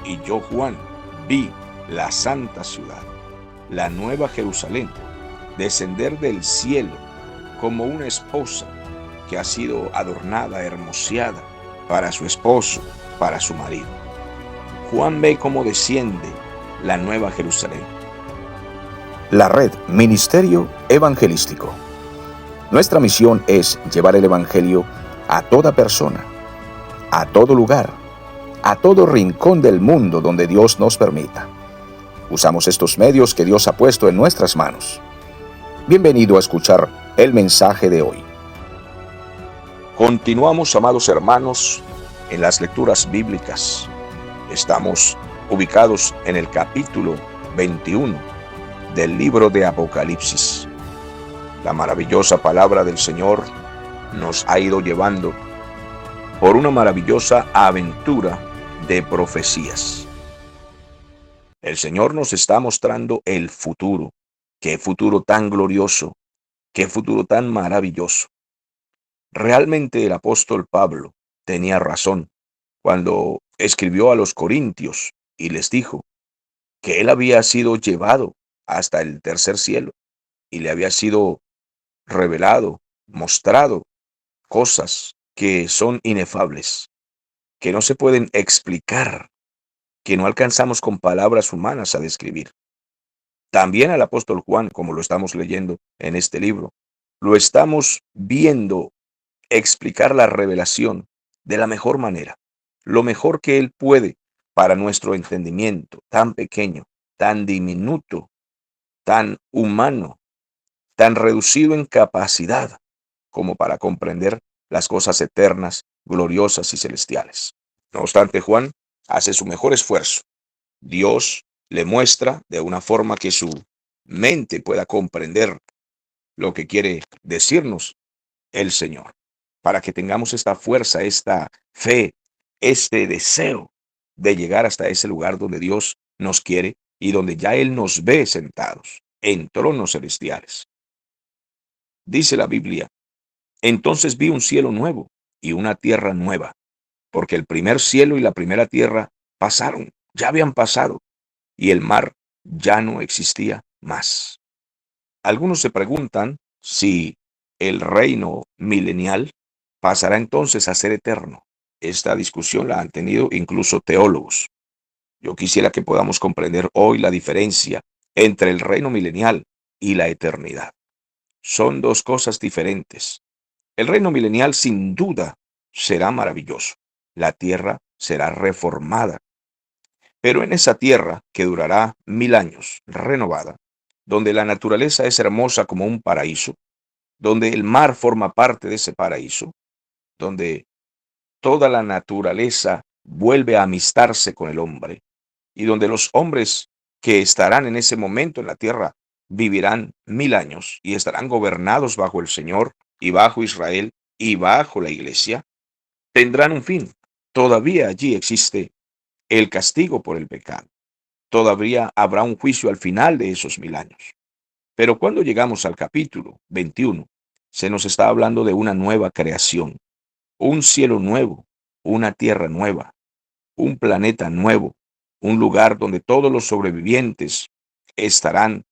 Y yo, Juan, vi la santa ciudad, la nueva Jerusalén, descender del cielo como una esposa que ha sido adornada, hermoseada para su esposo, para su marido. Juan ve cómo desciende la nueva Jerusalén. La red Ministerio Evangelístico. Nuestra misión es llevar el Evangelio a toda persona, a todo lugar, a todo rincón del mundo donde Dios nos permita. Usamos estos medios que Dios ha puesto en nuestras manos. Bienvenido a escuchar el mensaje de hoy. Continuamos, amados hermanos, en las lecturas bíblicas. Estamos ubicados en el capítulo 21 del libro de Apocalipsis. La maravillosa palabra del Señor nos ha ido llevando por una maravillosa aventura de profecías. El Señor nos está mostrando el futuro. Qué futuro tan glorioso, qué futuro tan maravilloso. Realmente el apóstol Pablo tenía razón cuando escribió a los Corintios y les dijo que él había sido llevado hasta el tercer cielo y le había sido revelado, mostrado cosas que son inefables, que no se pueden explicar, que no alcanzamos con palabras humanas a describir. También al apóstol Juan, como lo estamos leyendo en este libro, lo estamos viendo explicar la revelación de la mejor manera, lo mejor que él puede para nuestro entendimiento tan pequeño, tan diminuto, tan humano, tan reducido en capacidad como para comprender las cosas eternas, gloriosas y celestiales. No obstante, Juan hace su mejor esfuerzo. Dios le muestra de una forma que su mente pueda comprender lo que quiere decirnos el Señor, para que tengamos esta fuerza, esta fe, este deseo de llegar hasta ese lugar donde Dios nos quiere y donde ya Él nos ve sentados en tronos celestiales. Dice la Biblia: entonces vi un cielo nuevo y una tierra nueva, porque el primer cielo y la primera tierra pasaron, ya habían pasado, y el mar ya no existía más. Algunos se preguntan si el reino milenial pasará entonces a ser eterno. Esta discusión la han tenido incluso teólogos. Yo quisiera que podamos comprender hoy la diferencia entre el reino milenial y la eternidad. Son dos cosas diferentes. El reino milenial sin duda será maravilloso. La tierra será reformada. Pero en esa tierra que durará 1000 años, renovada, donde la naturaleza es hermosa como un paraíso, donde el mar forma parte de ese paraíso, donde toda la naturaleza vuelve a amistarse con el hombre, y donde los hombres que estarán en ese momento en la tierra vivirán 1000 años y estarán gobernados bajo el Señor y bajo Israel y bajo la iglesia, tendrán un fin. Todavía allí existe el castigo por el pecado. Todavía habrá un juicio al final de esos 1000 años. Pero cuando llegamos al capítulo 21, se nos está hablando de una nueva creación, un cielo nuevo, una tierra nueva, un planeta nuevo, un lugar donde todos los sobrevivientes estarán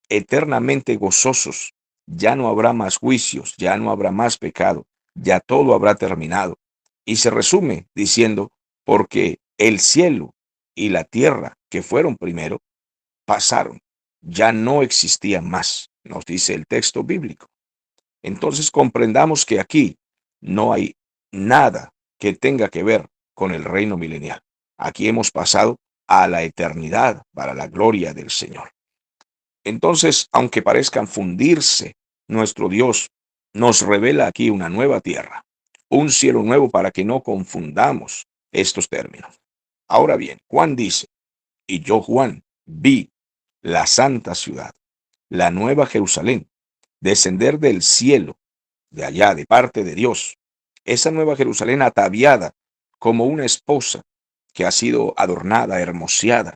eternamente gozosos. Ya no habrá más juicios, ya no habrá más pecado, ya todo habrá terminado. Y se resume diciendo, porque el cielo y la tierra que fueron primero pasaron, ya no existían más, nos dice el texto bíblico. Entonces comprendamos que aquí no hay nada que tenga que ver con el reino milenial. Aquí hemos pasado a la eternidad para la gloria del Señor. Entonces, aunque parezcan fundirse, nuestro Dios nos revela aquí una nueva tierra, un cielo nuevo para que no confundamos estos términos. Ahora bien, Juan dice: y yo, Juan, vi la santa ciudad, la nueva Jerusalén, descender del cielo, de allá, de parte de Dios. Esa nueva Jerusalén ataviada como una esposa que ha sido adornada, hermoseada,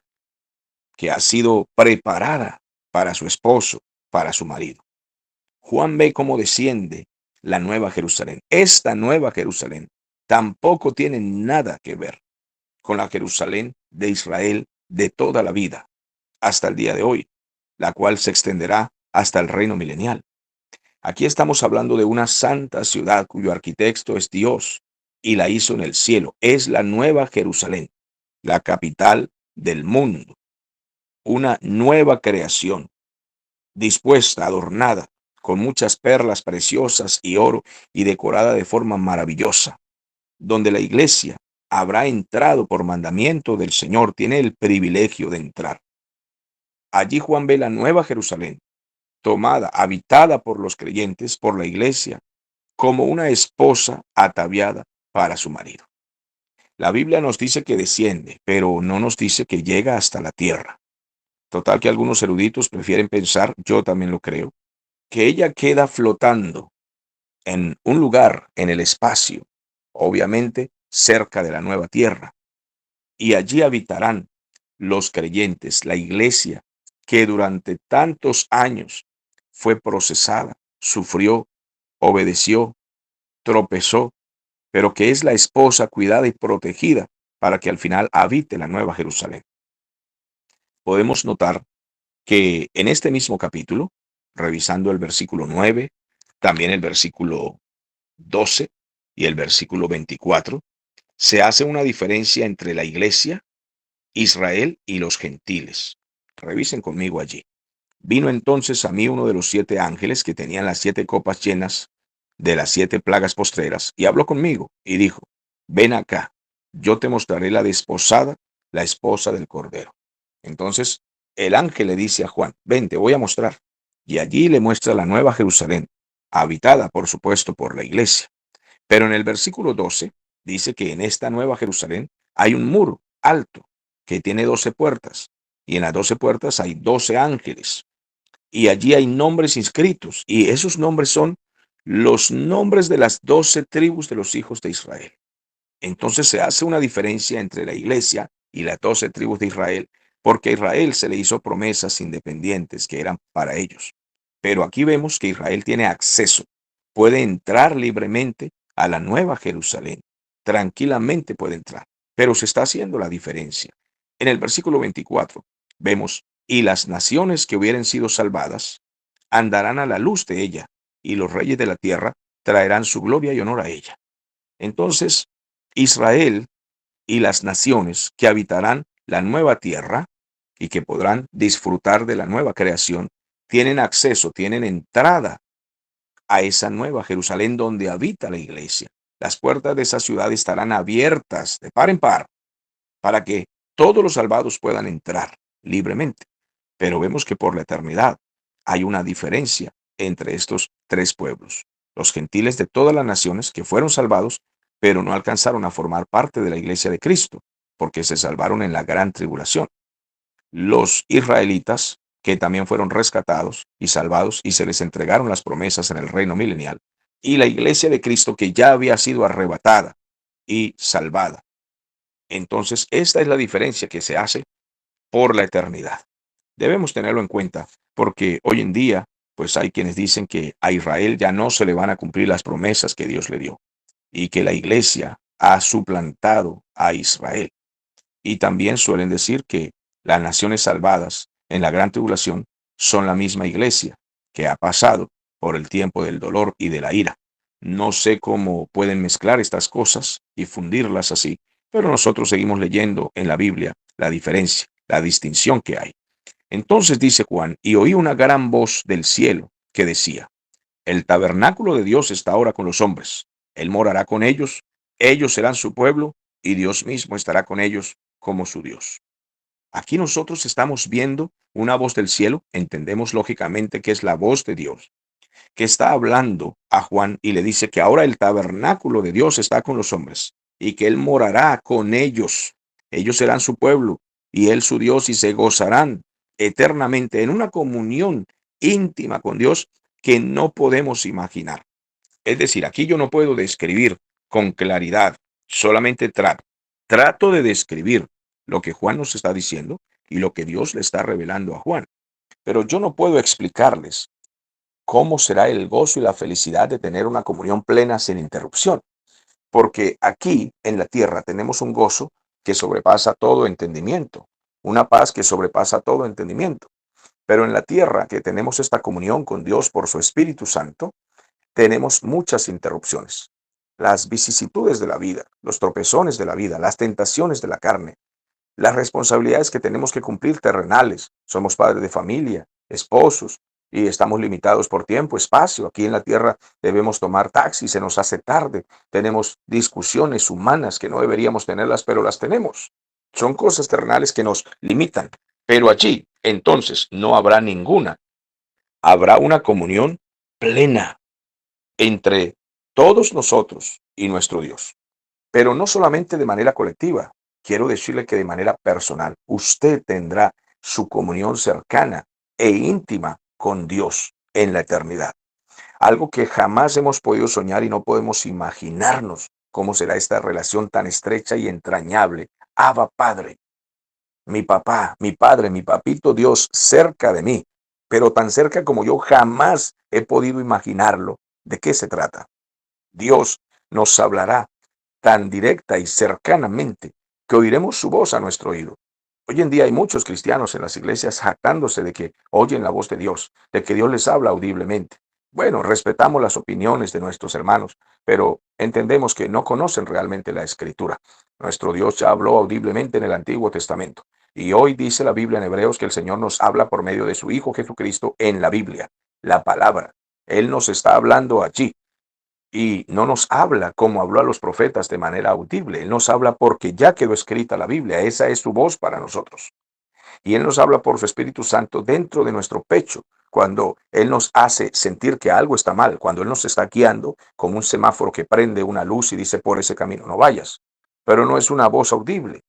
que ha sido preparada para su esposo, para su marido. Juan ve cómo desciende la nueva Jerusalén. Esta nueva Jerusalén tampoco tiene nada que ver con la Jerusalén de Israel de toda la vida, hasta el día de hoy, la cual se extenderá hasta el reino milenial. Aquí estamos hablando de una santa ciudad cuyo arquitecto es Dios y la hizo en el cielo. Es la nueva Jerusalén, la capital del mundo, una nueva creación, dispuesta, adornada, con muchas perlas preciosas y oro y decorada de forma maravillosa, donde la iglesia habrá entrado por mandamiento del Señor, tiene el privilegio de entrar. Allí Juan ve la nueva Jerusalén, tomada, habitada por los creyentes, por la iglesia, como una esposa ataviada para su marido. La Biblia nos dice que desciende, pero no nos dice que llega hasta la tierra. Total que algunos eruditos prefieren pensar, yo también lo creo, que ella queda flotando en un lugar en el espacio, obviamente cerca de la nueva tierra, y allí habitarán los creyentes, la iglesia, que durante tantos años fue procesada, sufrió, obedeció, tropezó, pero que es la esposa cuidada y protegida para que al final habite la nueva Jerusalén. Podemos notar que en este mismo capítulo, revisando el versículo 9, también el versículo 12 y el versículo 24, se hace una diferencia entre la iglesia, Israel y los gentiles. Revisen conmigo allí. Vino entonces a mí uno de los 7 ángeles que tenían las 7 copas llenas de las 7 plagas postreras, y habló conmigo y dijo, ven acá, yo te mostraré la desposada, la esposa del Cordero. Entonces el ángel le dice a Juan, ven, te voy a mostrar. Y allí le muestra la nueva Jerusalén, habitada por supuesto por la iglesia. Pero en el versículo 12 dice que en esta nueva Jerusalén hay un muro alto que tiene 12 puertas, y en las 12 puertas hay 12 ángeles, y allí hay nombres inscritos, y esos nombres son los nombres de las 12 tribus de los hijos de Israel. Entonces se hace una diferencia entre la iglesia y las 12 tribus de Israel, porque a Israel se le hizo promesas independientes que eran para ellos. Pero aquí vemos que Israel tiene acceso, puede entrar libremente a la nueva Jerusalén, tranquilamente puede entrar, pero se está haciendo la diferencia. En el versículo 24 vemos, y las naciones que hubieren sido salvadas andarán a la luz de ella, y los reyes de la tierra traerán su gloria y honor a ella. Entonces, Israel y las naciones que habitarán la nueva tierra y que podrán disfrutar de la nueva creación, tienen acceso, tienen entrada a esa nueva Jerusalén donde habita la iglesia. Las puertas de esa ciudad estarán abiertas de par en par para que todos los salvados puedan entrar libremente. Pero vemos que por la eternidad hay una diferencia entre estos 3 pueblos. Los gentiles de todas las naciones que fueron salvados, pero no alcanzaron a formar parte de la iglesia de Cristo, porque se salvaron en la gran tribulación. Los israelitas, que también fueron rescatados y salvados y se les entregaron las promesas en el reino milenial, y la iglesia de Cristo que ya había sido arrebatada y salvada. Entonces, esta es la diferencia que se hace por la eternidad. Debemos tenerlo en cuenta porque hoy en día, pues hay quienes dicen que a Israel ya no se le van a cumplir las promesas que Dios le dio y que la iglesia ha suplantado a Israel. Y también suelen decir que las naciones salvadas en la gran tribulación son la misma iglesia que ha pasado por el tiempo del dolor y de la ira. No sé cómo pueden mezclar estas cosas y fundirlas así, pero nosotros seguimos leyendo en la Biblia la diferencia, la distinción que hay. Entonces dice Juan, y oí una gran voz del cielo que decía, el tabernáculo de Dios está ahora con los hombres. Él morará con ellos serán su pueblo, y Dios mismo estará con ellos como su Dios. Aquí nosotros estamos viendo una voz del cielo, entendemos lógicamente que es la voz de Dios, que está hablando a Juan y le dice que ahora el tabernáculo de Dios está con los hombres y que Él morará con ellos. Ellos serán su pueblo y Él su Dios y se gozarán eternamente en una comunión íntima con Dios que no podemos imaginar. Es decir, aquí yo no puedo describir con claridad, solamente trato de describir lo que Juan nos está diciendo y lo que Dios le está revelando a Juan. Pero yo no puedo explicarles cómo será el gozo y la felicidad de tener una comunión plena sin interrupción. Porque aquí en la tierra tenemos un gozo que sobrepasa todo entendimiento, una paz que sobrepasa todo entendimiento. Pero en la tierra que tenemos esta comunión con Dios por su Espíritu Santo, tenemos muchas interrupciones. Las vicisitudes de la vida, los tropezones de la vida, las tentaciones de la carne, las responsabilidades que tenemos que cumplir terrenales. Somos padres de familia, esposos, y estamos limitados por tiempo, espacio. Aquí en la tierra debemos tomar taxi, se nos hace tarde. Tenemos discusiones humanas que no deberíamos tenerlas, pero las tenemos. Son cosas terrenales que nos limitan. Pero allí, entonces, no habrá ninguna. Habrá una comunión plena entre todos nosotros y nuestro Dios. Pero no solamente de manera colectiva, quiero decirle que de manera personal, usted tendrá su comunión cercana e íntima con Dios en la eternidad. Algo que jamás hemos podido soñar y no podemos imaginarnos cómo será esta relación tan estrecha y entrañable. Abba Padre, mi papá, mi padre, mi papito Dios cerca de mí, pero tan cerca como yo jamás he podido imaginarlo. ¿De qué se trata? Dios nos hablará tan directa y cercanamente que oiremos su voz a nuestro oído. Hoy en día hay muchos cristianos en las iglesias jactándose de que oyen la voz de Dios, de que Dios les habla audiblemente. Bueno, respetamos las opiniones de nuestros hermanos, pero entendemos que no conocen realmente la Escritura. Nuestro Dios ya habló audiblemente en el Antiguo Testamento. Y hoy dice la Biblia en Hebreos que el Señor nos habla por medio de su Hijo Jesucristo en la Biblia, la palabra. Él nos está hablando allí. Y no nos habla como habló a los profetas de manera audible. Él nos habla porque ya quedó escrita la Biblia. Esa es su voz para nosotros. Y Él nos habla por su Espíritu Santo dentro de nuestro pecho. Cuando Él nos hace sentir que algo está mal. Cuando Él nos está guiando como un semáforo que prende una luz y dice por ese camino no vayas. Pero no es una voz audible.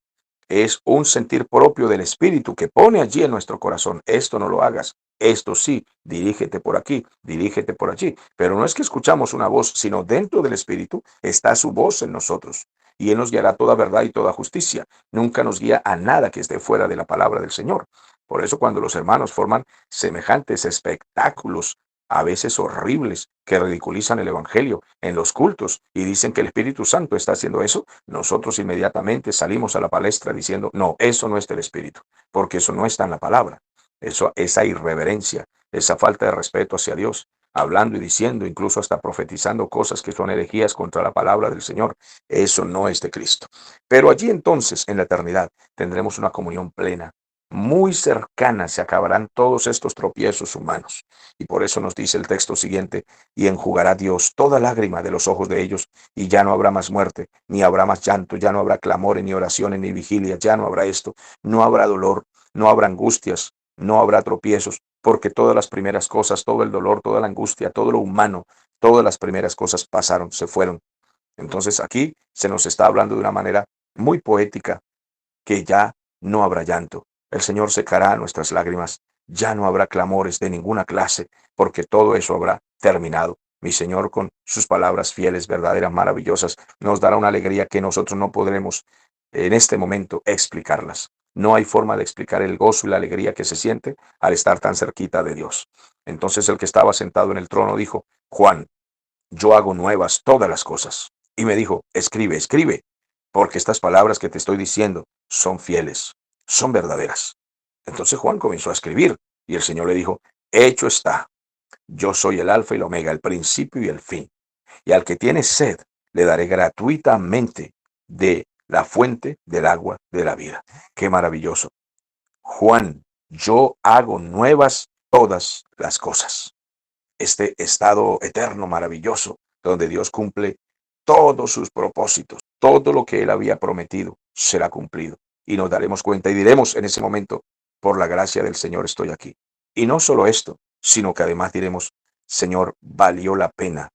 Es un sentir propio del Espíritu que pone allí en nuestro corazón. Esto no lo hagas. Esto sí, dirígete por aquí, dirígete por allí. Pero no es que escuchamos una voz, sino dentro del Espíritu está su voz en nosotros. Y Él nos guiará toda verdad y toda justicia. Nunca nos guía a nada que esté fuera de la palabra del Señor. Por eso cuando los hermanos forman semejantes espectáculos, a veces horribles, que ridiculizan el Evangelio en los cultos y dicen que el Espíritu Santo está haciendo eso, nosotros inmediatamente salimos a la palestra diciendo, no, eso no es del Espíritu, porque eso no está en la palabra. Eso, esa irreverencia, esa falta de respeto hacia Dios, hablando y diciendo, incluso hasta profetizando cosas que son herejías contra la palabra del Señor, eso no es de Cristo. Pero allí entonces, en la eternidad, tendremos una comunión plena. Muy cercana se acabarán todos estos tropiezos humanos. Y por eso nos dice el texto siguiente, y enjugará Dios toda lágrima de los ojos de ellos, y ya no habrá más muerte, ni habrá más llanto, ya no habrá clamores, ni oraciones, ni vigilia, ya no habrá esto, no habrá dolor, no habrá angustias, no habrá tropiezos, porque todas las primeras cosas, todo el dolor, toda la angustia, todo lo humano, todas las primeras cosas pasaron, se fueron. Entonces aquí se nos está hablando de una manera muy poética que ya no habrá llanto. El Señor secará nuestras lágrimas. Ya no habrá clamores de ninguna clase, porque todo eso habrá terminado. Mi Señor, con sus palabras fieles, verdaderas, maravillosas, nos dará una alegría que nosotros no podremos en este momento explicarlas. No hay forma de explicar el gozo y la alegría que se siente al estar tan cerquita de Dios. Entonces el que estaba sentado en el trono dijo, Juan, yo hago nuevas todas las cosas. Y me dijo, escribe, escribe, porque estas palabras que te estoy diciendo son fieles, son verdaderas. Entonces Juan comenzó a escribir y el Señor le dijo, hecho está, yo soy el alfa y el omega, el principio y el fin. Y al que tiene sed, le daré gratuitamente de la fuente del agua de la vida. Qué maravilloso. Juan, yo hago nuevas todas las cosas. Este estado eterno maravilloso, donde Dios cumple todos sus propósitos, todo lo que Él había prometido será cumplido. Y nos daremos cuenta y diremos en ese momento, por la gracia del Señor estoy aquí. Y no solo esto, sino que además diremos, Señor, valió la pena.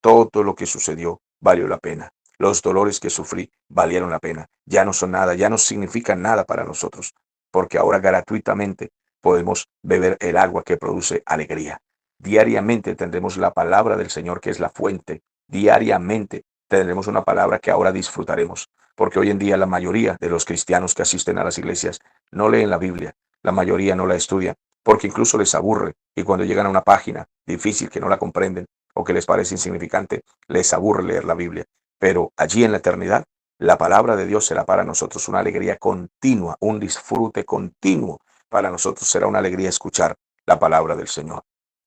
Todo lo que sucedió valió la pena. Los dolores que sufrí valieron la pena. Ya no son nada, ya no significan nada para nosotros, porque ahora gratuitamente podemos beber el agua que produce alegría. Diariamente tendremos la palabra del Señor, que es la fuente. Diariamente tendremos una palabra que ahora disfrutaremos, porque hoy en día la mayoría de los cristianos que asisten a las iglesias no leen la Biblia, la mayoría no la estudian, porque incluso les aburre y cuando llegan a una página difícil que no la comprenden o que les parece insignificante, les aburre leer la Biblia. Pero allí en la eternidad, La palabra de Dios será para nosotros una alegría continua, un disfrute continuo. Para nosotros será una alegría escuchar la palabra del Señor.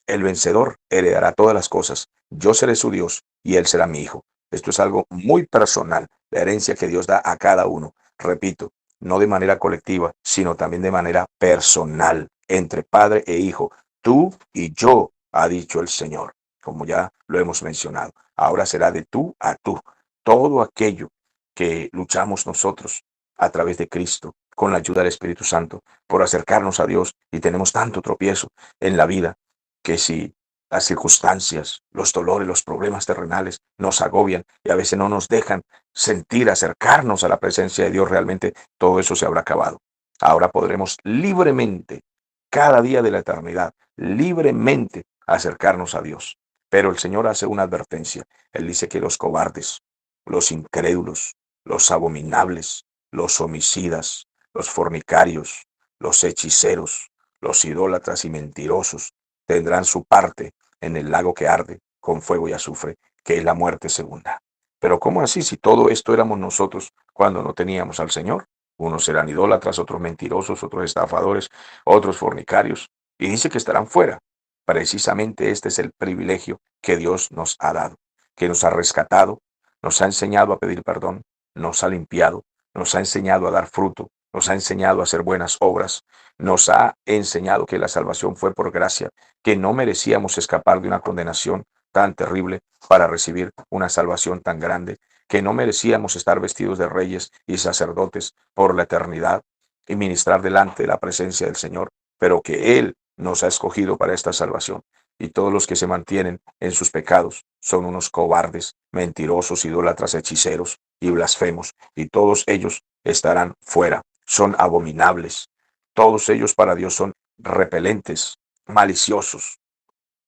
El vencedor heredará todas las cosas. Yo seré su Dios y él será mi hijo. Esto es algo muy personal, la herencia que Dios da a cada uno. Repito, no de manera colectiva, sino también de manera personal, entre padre e hijo. Tú y yo, ha dicho el Señor, como ya lo hemos mencionado. Ahora será de tú a tú. Todo aquello que luchamos nosotros a través de Cristo, con la ayuda del Espíritu Santo, por acercarnos a Dios, y tenemos tanto tropiezo en la vida, que si las circunstancias, los dolores, los problemas terrenales nos agobian y a veces no nos dejan sentir, acercarnos a la presencia de Dios, realmente todo eso se habrá acabado. Ahora podremos libremente, cada día de la eternidad, libremente acercarnos a Dios. Pero el Señor hace una advertencia. Él dice que los cobardes, los incrédulos, los abominables, los homicidas, los fornicarios, los hechiceros, los idólatras y mentirosos tendrán su parte en el lago que arde con fuego y azufre, que es la muerte segunda. Pero ¿cómo así si todo esto éramos nosotros cuando no teníamos al Señor? Unos eran idólatras, otros mentirosos, otros estafadores, otros fornicarios, y dice que estarán fuera. Precisamente este es el privilegio que Dios nos ha dado, que nos ha rescatado, nos ha enseñado a pedir perdón, nos ha limpiado, nos ha enseñado a dar fruto, nos ha enseñado a hacer buenas obras, nos ha enseñado que la salvación fue por gracia, que no merecíamos escapar de una condenación tan terrible para recibir una salvación tan grande, que no merecíamos estar vestidos de reyes y sacerdotes por la eternidad y ministrar delante de la presencia del Señor, pero que Él nos ha escogido para esta salvación. Y todos los que se mantienen en sus pecados son unos cobardes, mentirosos, idólatras, hechiceros y blasfemos, y todos ellos estarán fuera. Son abominables. Todos ellos para Dios son repelentes, maliciosos.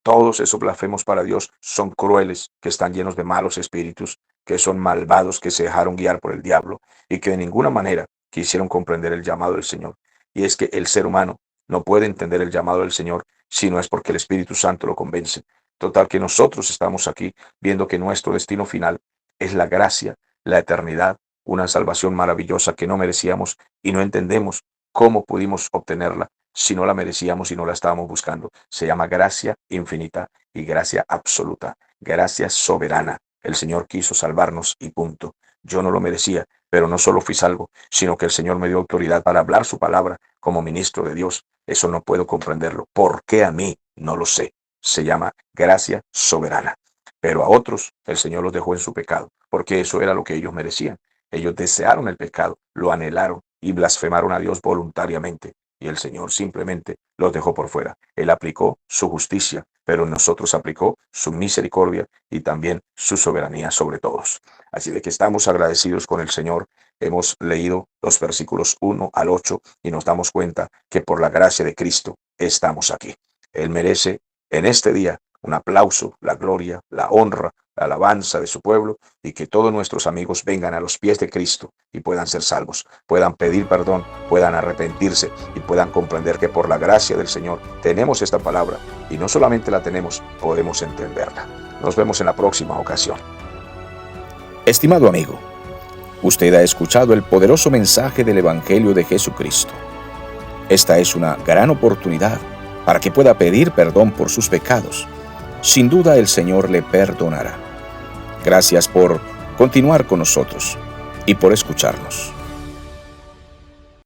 Todos esos blasfemos para Dios son crueles, que están llenos de malos espíritus, que son malvados, que se dejaron guiar por el diablo y que de ninguna manera quisieron comprender el llamado del Señor. Y es que el ser humano no puede entender el llamado del Señor si no es porque el Espíritu Santo lo convence. Total que nosotros estamos aquí viendo que nuestro destino final es la gracia, la eternidad, una salvación maravillosa que no merecíamos y no entendemos cómo pudimos obtenerla si no la merecíamos y no la estábamos buscando. Se llama gracia infinita y gracia absoluta, gracia soberana. El Señor quiso salvarnos y punto. Yo no lo merecía, pero no solo fui salvo, sino que el Señor me dio autoridad para hablar su palabra como ministro de Dios. Eso no puedo comprenderlo. ¿Por qué a mí? No lo sé. Se llama gracia soberana. Pero a otros el Señor los dejó en su pecado, porque eso era lo que ellos merecían. Ellos desearon el pecado, lo anhelaron y blasfemaron a Dios voluntariamente. Y el Señor simplemente los dejó por fuera. Él aplicó su justicia, pero en nosotros aplicó su misericordia y también su soberanía sobre todos. Así de que estamos agradecidos con el Señor. Hemos leído los versículos 1 al 8 y nos damos cuenta que por la gracia de Cristo estamos aquí. Él merece en este día un aplauso, la gloria, la honra, la alabanza de su pueblo, y que todos nuestros amigos vengan a los pies de Cristo y puedan ser salvos, puedan pedir perdón, puedan arrepentirse y puedan comprender que por la gracia del Señor tenemos esta palabra y no solamente la tenemos, podemos entenderla. Nos vemos en la próxima ocasión. Estimado amigo, usted ha escuchado el poderoso mensaje del Evangelio de Jesucristo. Esta es una gran oportunidad para que pueda pedir perdón por sus pecados. Sin duda el Señor le perdonará. Gracias por continuar con nosotros y por escucharnos.